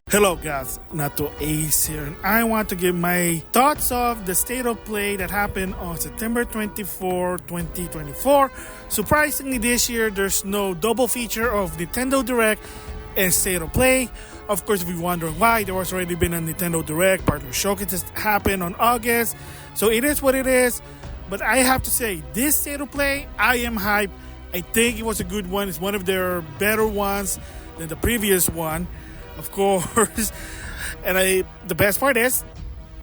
Hello guys, NautoAis here, and I want to give my thoughts of the state of play that happened on September 24, 2024. Surprisingly this year, there's no double feature of Nintendo Direct and state of play. Of course, if you're wondering why, there was already been a Nintendo Direct partner showcase that happened on August. So it is what it is, but I have to say, this state of play, I am hyped. I think it was a good one. It's one of their better ones than the previous one. Of course, and the best part is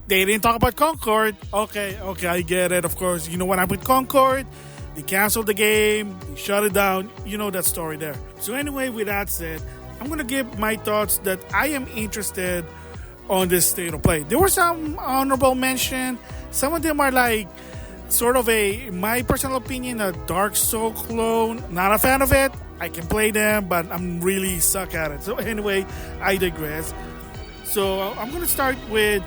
they didn't talk about Concord. Okay, I get it. Of course, you know what happened with Concord? They canceled the game, they shut it down. You know that story there. So anyway, with that said, I'm gonna give my thoughts that I am interested on this state of play. There were some honorable mention. Some of them are like sort of in my personal opinion, a Dark Soul clone. Not a fan of it. I can play them, but I'm really suck at it. So anyway, I digress. So I'm going to start with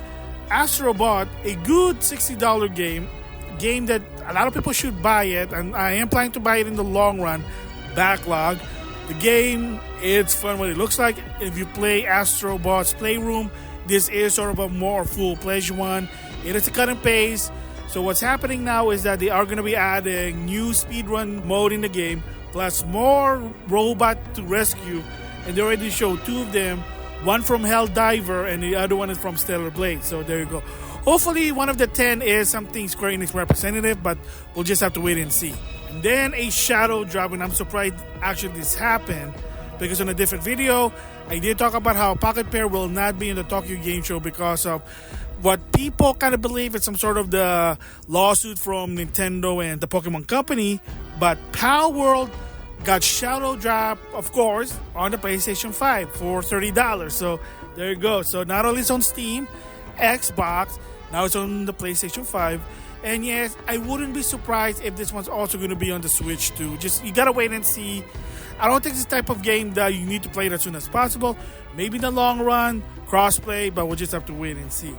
Astro Bot, a good $60 game that a lot of people should buy it, and I am planning to buy it in the long run. Backlog. The game, it's fun what it looks like. If you play Astro Bot's Playroom, this is sort of a more full-fledged one. It is a cut and paste. So what's happening now is that they are going to be adding new speedrun mode in the game, plus more robot to rescue, and they already showed two of them, one from Hell Diver and the other one is from Stellar Blade. So there you go. Hopefully one of the 10 is something Square Enix representative, but we'll just have to wait and see. And then a shadow drop, and I'm surprised actually this happened, because on a different video I did talk about how Pocket Pair will not be in the Tokyo Game Show because of what people kind of believe is some sort of the lawsuit from Nintendo and the Pokemon Company. But PalWorld got shadow drop, of course, on the PlayStation 5 for $30. So there you go. So not only it's on Steam, Xbox, now it's on the PlayStation 5. And yes, I wouldn't be surprised if this one's also going to be on the Switch too. Just, you gotta wait and see. I don't think it's the type of game that you need to play it as soon as possible. Maybe in the long run, crossplay, but we'll just have to wait and see.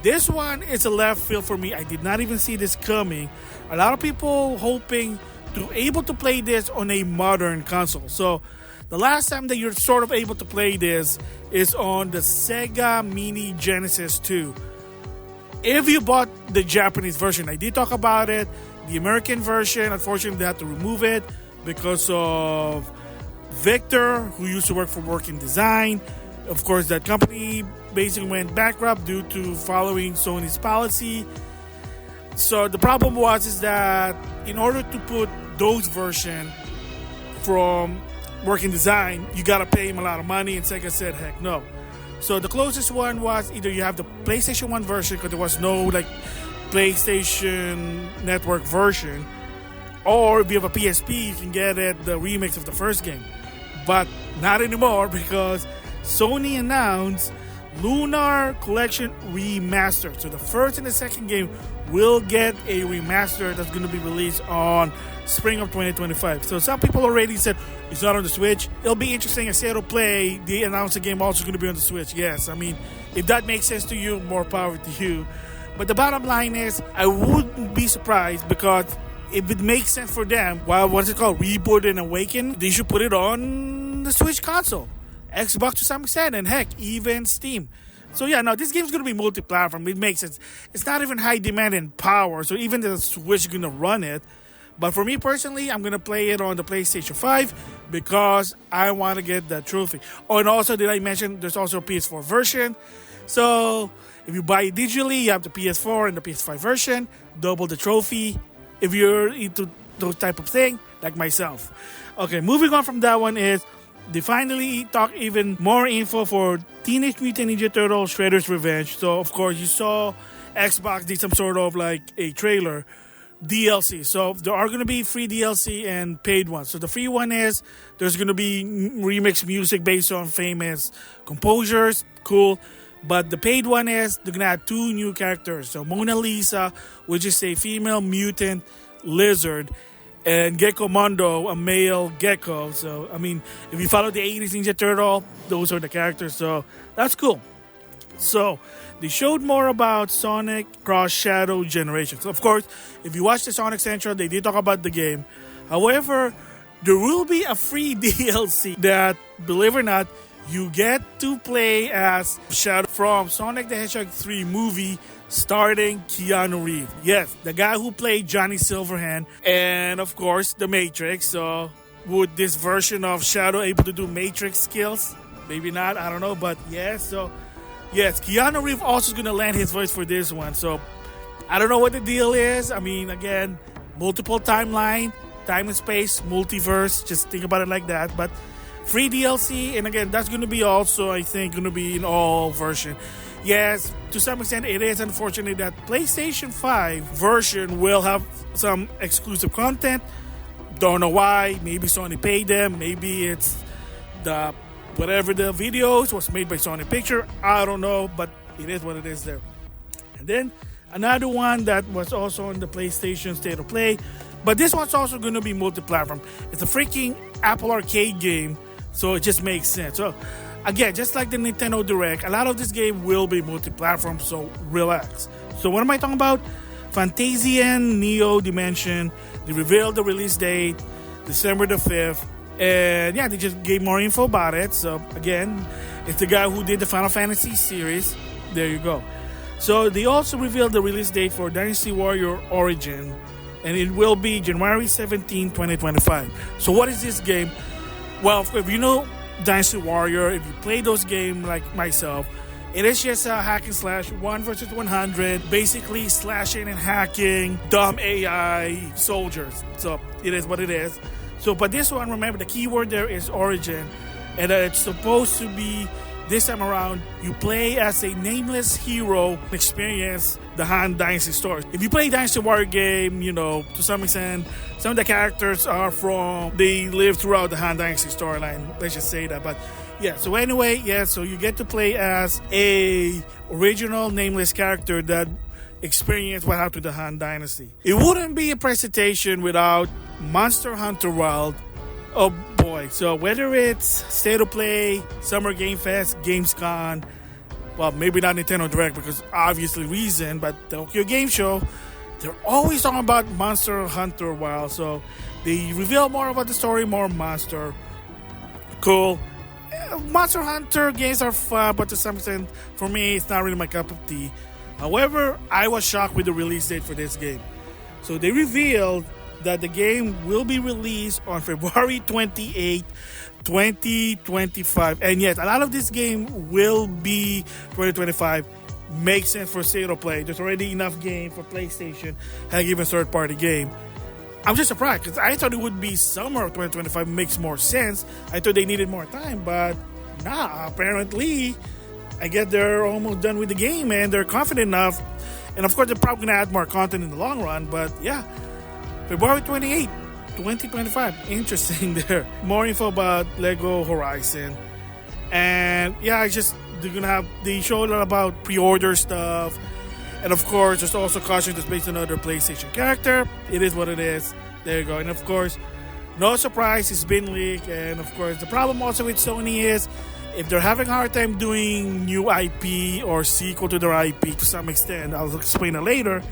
This one is a left field for me. I did not even see this coming. A lot of people hoping to able to play this on a modern console. So the last time that you're sort of able to play this is on the Sega Mini Genesis 2. If you bought the Japanese version, I did talk about it. The American version, unfortunately, they had to remove it because of Victor, who used to work for Working Design. Of course, that company basically went bankrupt due to following Sony's policy. So the problem is that in order to put those version from Working Design, you gotta pay him a lot of money, and Sega said, heck no. So the closest one was either you have the PlayStation 1 version, because there was no like PlayStation Network version, or if you have a PSP, you can get it, the remix of the first game. But not anymore, because Sony announced Lunar Collection Remastered. So the first and the second game will get a remaster that's going to be released on spring of 2025. So some people already said it's not on the Switch. It'll be interesting as State of Play. They announced the game also going to be on the Switch. Yes, I mean, if that makes sense to you, more power to you. But the bottom line is, I wouldn't be surprised, because if it makes sense for them, what's it called? Reboot and Awaken, they should put it on the Switch console. Xbox to some extent, and heck, even Steam. So yeah, now this game's going to be multi-platform. It makes sense. It's not even high demand in power, so even the Switch is going to run it. But for me personally, I'm going to play it on the PlayStation 5 because I want to get that trophy. Oh, and also, did I mention there's also a PS4 version? So if you buy it digitally, you have the PS4 and the PS5 version, double the trophy if you're into those type of thing, like myself. Okay, moving on from that one is, they finally talk even more info for Teenage Mutant Ninja Turtles Shredder's Revenge. So, of course, you saw Xbox did some sort of like a trailer, DLC. So, there are going to be free DLC and paid ones. So, the free one is, there's going to be remix music based on famous composers. Cool. But the paid one is, they're going to add two new characters. So, Mona Lisa, which is a female mutant lizard, and Gecko Mondo, a male gecko. So, I mean, if you follow the 80s Ninja Turtle, those are the characters. So, that's cool. So, they showed more about Sonic Cross Shadow Generations. Of course, if you watch the Sonic Central, they did talk about the game. However, there will be a free DLC that, believe it or not, you get to play as Shadow from Sonic the Hedgehog 3 movie starring Keanu Reeves. Yes, the guy who played Johnny Silverhand and, of course, The Matrix. So, would this version of Shadow able to do Matrix skills? Maybe not, I don't know. But, yes, Keanu Reeves also going to land his voice for this one. So, I don't know what the deal is. I mean, again, multiple timeline, time and space, multiverse. Just think about it like that. But free DLC, and again, that's going to be also, I think, going to be in all version. Yes, to some extent, it is unfortunate that PlayStation 5 version will have some exclusive content. Don't know why. Maybe Sony paid them. Maybe it's whatever the videos was made by Sony Picture. I don't know, but it is what it is there. And then another one that was also on the PlayStation State of Play, but this one's also going to be multi-platform. It's a freaking Apple Arcade game, so it just makes sense. So again, just like the Nintendo Direct, a lot of this game will be multi-platform, so relax. So what am I talking about? Fantasian Neo Dimension. They revealed the release date, December the 5th. And yeah, they just gave more info about it. So again, it's the guy who did the Final Fantasy series. There you go. So they also revealed the release date for Dynasty Warrior Origin. And it will be January 17, 2025. So what is this game? Well, if you know Dynasty Warrior, if you play those games like myself, it is just a hack and slash 1 versus 100, basically slashing and hacking dumb AI soldiers. So it is what it is. So, but this one, remember, the keyword there is origin, and it's supposed to be, this time around, you play as a nameless hero, experience the Han Dynasty story. If you play Dynasty Warrior game, to some extent, some of the characters they live throughout the Han Dynasty storyline. Let's just say that. But yeah, so anyway, so you get to play as a original nameless character that experienced what happened to the Han Dynasty. It wouldn't be a presentation without Monster Hunter World. Oh boy. So whether it's State of Play, Summer Game Fest, Gamescom, well, maybe not Nintendo Direct because obviously reason, but Tokyo Game Show, they're always talking about Monster Hunter World. So they reveal more about the story, more monster. Cool. Monster Hunter games are fun, but to some extent, for me, it's not really my cup of tea. However, I was shocked with the release date for this game. So they revealed that the game will be released on February 28, 2025. And yes, a lot of this game will be 2025. Makes sense for State of Play. There's already enough game for PlayStation, heck, even third-party game. I'm just surprised because I thought it would be summer of 2025. Makes more sense. I thought they needed more time, but nah, apparently, I guess they're almost done with the game and they're confident enough. And of course, they're probably going to add more content in the long run, but yeah. February 28, 2025. Interesting there. More info about Lego Horizon. And yeah, they show a lot about pre-order stuff. And of course, there's also caution that's based on another PlayStation character. It is what it is. There you go. And of course, no surprise, it's been leaked. And of course, the problem also with Sony is if they're having a hard time doing new IP or sequel to their IP to some extent, I'll explain it later.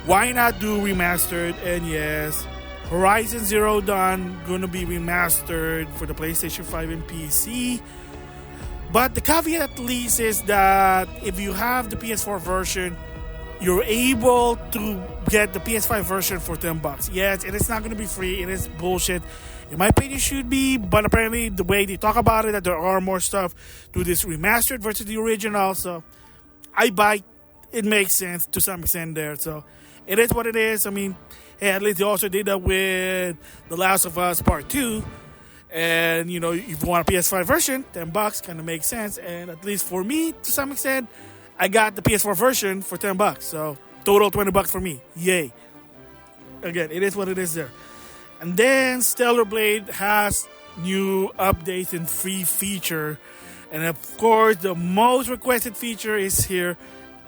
Why not do remastered? And yes, Horizon Zero Dawn gonna be remastered for the PlayStation 5 and PC. But the caveat at least is that if you have the PS4 version, you're able to get the PS5 version for $10. Yes, it is not gonna be free. It is bullshit. In my opinion, it should be, but apparently the way they talk about it, that there are more stuff to this remastered versus the original. So I buy. It makes sense to some extent there. So it is what it is. I mean, hey, at least they also did that with The Last of Us Part 2. And, if you want a PS5 version, $10 kind of makes sense. And at least for me, to some extent, I got the PS4 version for $10. So total $20 for me. Yay. Again, it is what it is there. And then Stellar Blade has new updates and free feature. And of course, the most requested feature is here.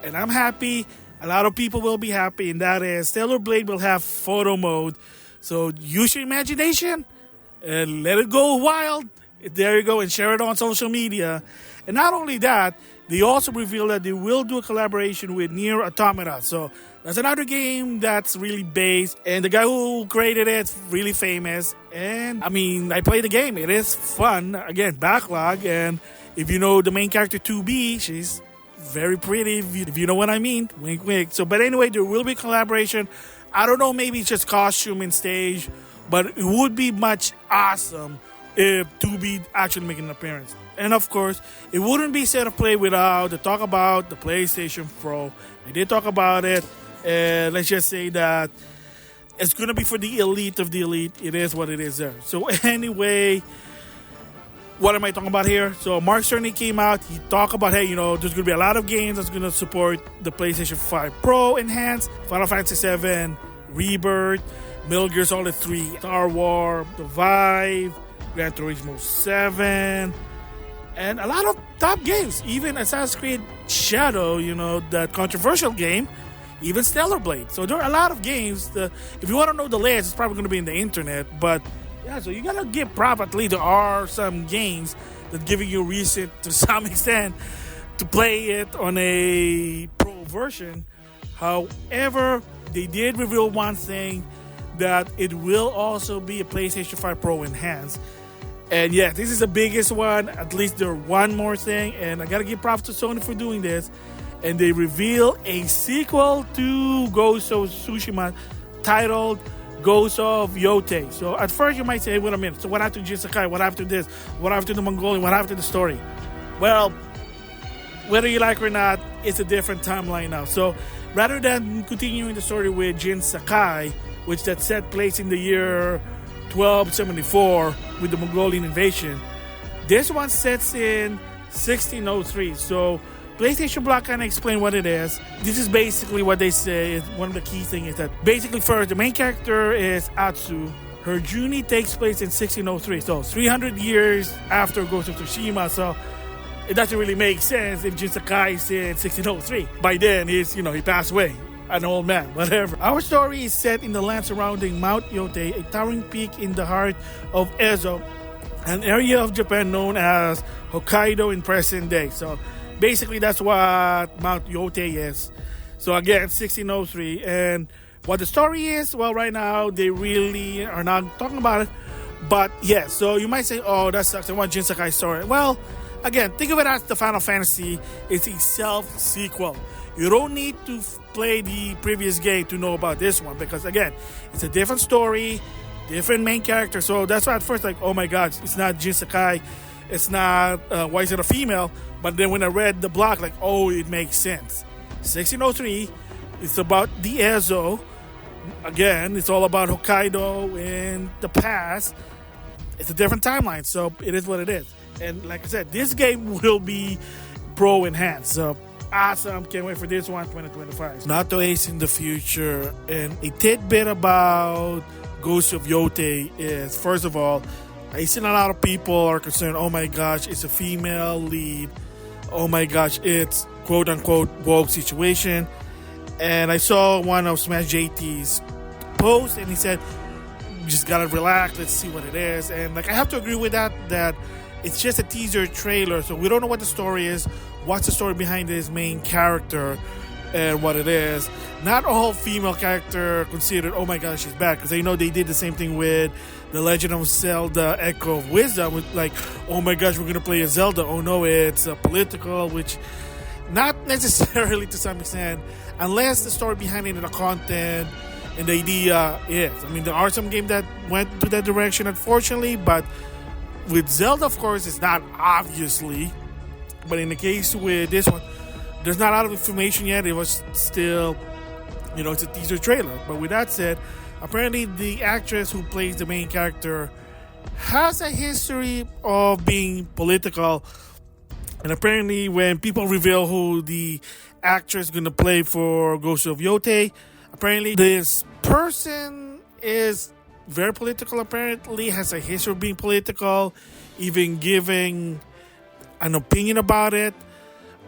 And I'm happy. A lot of people will be happy. And that is Stellar Blade will have photo mode. So use your imagination and let it go wild. There you go. And share it on social media. And not only that, they also revealed that they will do a collaboration with Nier Automata. So That's another game that's really based, and the guy who created it's really famous. And I mean, I played the game. It is fun. Again, backlog. And if you know the main character 2B, she's very pretty. If you know what I mean, wink, wink. So, but anyway, there will be collaboration. I don't know, maybe it's just costume and stage, but it would be much awesome if 2B actually make an appearance. And of course, it wouldn't be State of Play without the talk about the PlayStation Pro. I did talk about it. And let's just say that it's going to be for the elite of the elite. It is what it is there. So anyway, what am I talking about here? So Mark Cerny came out. He talked about, hey, there's going to be a lot of games that's going to support the PlayStation 5 Pro Enhanced, Final Fantasy 7, Rebirth, Metal Gear Solid 3, Star Wars, The Vive, Gran Turismo 7, and a lot of top games. Even Assassin's Creed Shadow, that controversial game, even Stellar Blade. So there are a lot of games. If you want to know the list, it's probably going to be in the internet. But yeah, so you got to give prop. At least there are some games that giving you reason to some extent to play it on a pro version. However, they did reveal one thing, that it will also be a PlayStation 5 Pro Enhanced. And yeah, this is the biggest one. At least there's one more thing. And I got to give props to Sony for doing this. And they reveal a sequel to Ghost of Tsushima titled Ghost of Yotei. So at first you might say, wait a minute, so what happened to Jin Sakai? What happened to this? What happened to the Mongolian? What happened to the story? Well, whether you like it or not, it's a different timeline now. So rather than continuing the story with Jin Sakai, which that set place in the year 1274 with the Mongolian invasion, this one sets in 1603. So PlayStation Block kind of explain what it is. This is basically what they say. One of the key things is that basically first, the main character is Atsu. Her journey takes place in 1603. So 300 years after Ghost of Tsushima. So it doesn't really make sense if Jin Sakai is in 1603. By then, he passed away. An old man, whatever. Our story is set in the land surrounding Mount Yotei, a towering peak in the heart of Ezo, an area of Japan known as Hokkaido in present day. So basically, that's what Mount Yotei is. So again, 1603. And what the story is, well, right now, they really are not talking about it. But yeah, so you might say, oh, that sucks. I want Jin Sakai's story. Well, again, think of it as the Final Fantasy. It's a self-sequel. You don't need to play the previous game to know about this one. Because again, it's a different story, different main character. So that's why at first, like, oh my God, it's not Jin Sakai. It's not, why is it a female? But then when I read the block, like, oh, it makes sense. 1603, it's about the Ezo. Again, it's all about Hokkaido in the past. It's a different timeline, so it is what it is. And like I said, this game will be Pro Enhanced. So awesome. Can't wait for this one, 2025. NautoAis in the future. And a tidbit about Ghost of Yotei is, first of all, I've seen a lot of people are concerned, oh my gosh, it's a female lead. Oh my gosh, it's quote-unquote woke situation. And I saw one of Smash JT's posts, and he said, just gotta relax, let's see what it is. And like I have to agree with that it's just a teaser trailer, so we don't know what the story is, what's the story behind this main character, and what it is. Not all female character considered, oh my gosh, she's bad, because they did the same thing with The Legend of Zelda Echo of Wisdom, with like, oh my gosh, we're gonna play a Zelda, oh no, it's political, which not necessarily to some extent, unless the story behind it and the content and the idea is. I mean, there are some games that went to that direction, unfortunately, but with Zelda, of course, it's not obviously. But in the case with this one, there's not a lot of information yet. It was still, it's a teaser trailer. But with that said, apparently the actress who plays the main character has a history of being political. And apparently when people reveal who the actress is going to play for Ghost of Yotei, apparently this person is very political, apparently has a history of being political, even giving an opinion about it.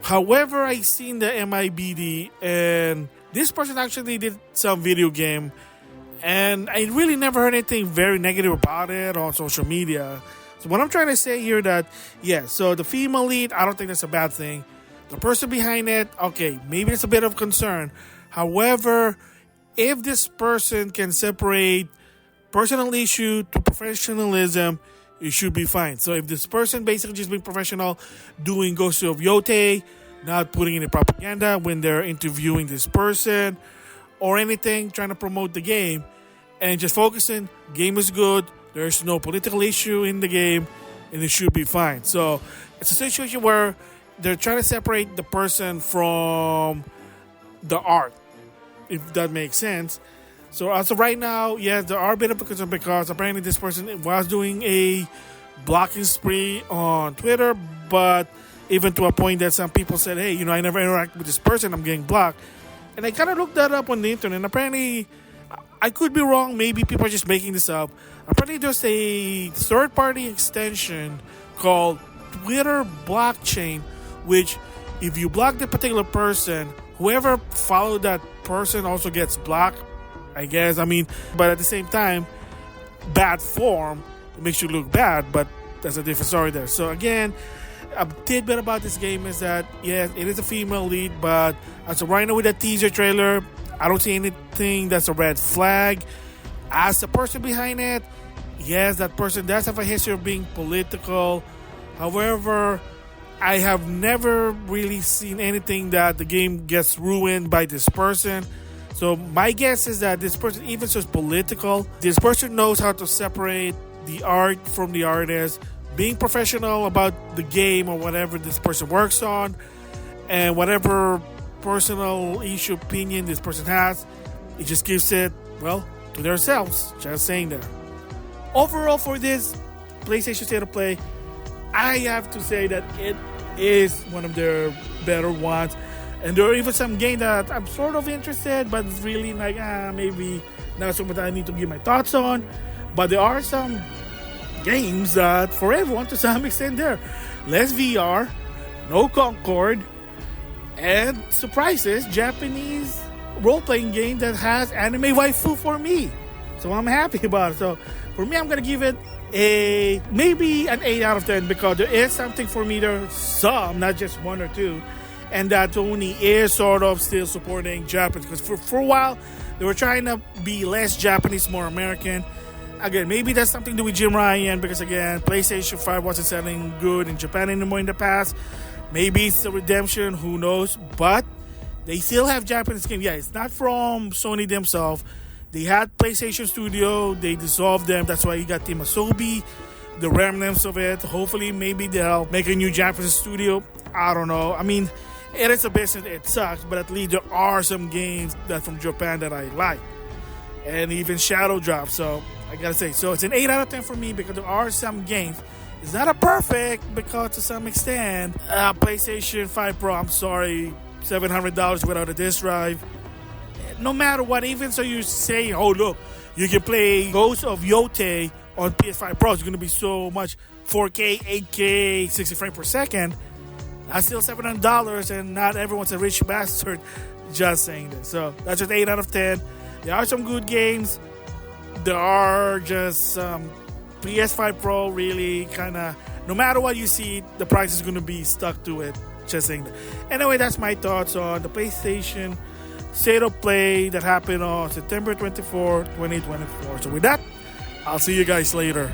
However, I seen the MIBD, and this person actually did some video game, and I really never heard anything very negative about it on social media. So what I'm trying to say here that, so the female lead, I don't think that's a bad thing. The person behind it, okay, maybe it's a bit of concern. However, if this person can separate personal issue to professionalism, it should be fine. So if this person basically just being professional, doing Ghost of Tsushima, not putting any propaganda when they're interviewing this person or anything, trying to promote the game, and just focusing, game is good, there's no political issue in the game, and it should be fine. So it's a situation where they're trying to separate the person from the art, if that makes sense. So as of right now, yes, there are a bit of a concern because apparently this person was doing a blocking spree on Twitter, but even to a point that some people said, hey, I never interact with this person, I'm getting blocked. And I kind of looked that up on the internet, and apparently, I could be wrong, maybe people are just making this up. Apparently there's a third-party extension called Twitter Blockchain, which if you block the particular person, whoever followed that person also gets blocked, I guess. But at the same time, bad form, it makes you look bad, but that's a different story there. So again, a tidbit about this game is that, yes, it is a female lead, but as of right now with that teaser trailer, I don't see anything that's a red flag. As the person behind it, yes, that person does have a history of being political. However, I have never really seen anything that the game gets ruined by this person. So my guess is that this person, even so political, this person knows how to separate the art from the artist, being professional about the game or whatever this person works on, and whatever personal issue, opinion this person has, it just gives it, well, to themselves. Just saying that. Overall, for this PlayStation State of Play, I have to say that it is one of their better ones. And there are even some games that I'm sort of interested, but it's really like, maybe not something that I need to give my thoughts on. But there are some games that for everyone to some extent there. Less VR, no Concord, and surprises, Japanese role-playing game that has anime waifu for me. So I'm happy about it. So for me, I'm going to give it maybe an 8 out of 10 because there is something for me there, some, not just one or two. And that Sony is sort of still supporting Japanese. Because for a while, they were trying to be less Japanese, more American. Again, maybe that's something to do with Jim Ryan. Because again, PlayStation 5 wasn't selling good in Japan anymore in the past. Maybe it's a redemption, who knows. But they still have Japanese games. Yeah, it's not from Sony themselves. They had PlayStation Studio. They dissolved them. That's why you got Team Asobi, the remnants of it. Hopefully, maybe they'll make a new Japanese studio. I don't know. It is a business, it sucks, but at least there are some games that from Japan that I like. And even Shadow Drop, so I gotta say. So it's an 8 out of 10 for me because there are some games. It's not a perfect because to some extent, PlayStation 5 Pro, I'm sorry, $700 without a disc drive. No matter what, even so you say, oh look, you can play Ghost of Tsushima on PS5 Pro. It's going to be so much 4K, 8K, 60 frames per second. That's still $700, and not everyone's a rich bastard. Just saying this. So that's just 8 out of 10. There are some good games. There are just some PS5 Pro really kind of, no matter what you see, the price is going to be stuck to it. Just saying that. Anyway, that's my thoughts on the PlayStation State of Play that happened on September 24, 2024. So with that, I'll see you guys later.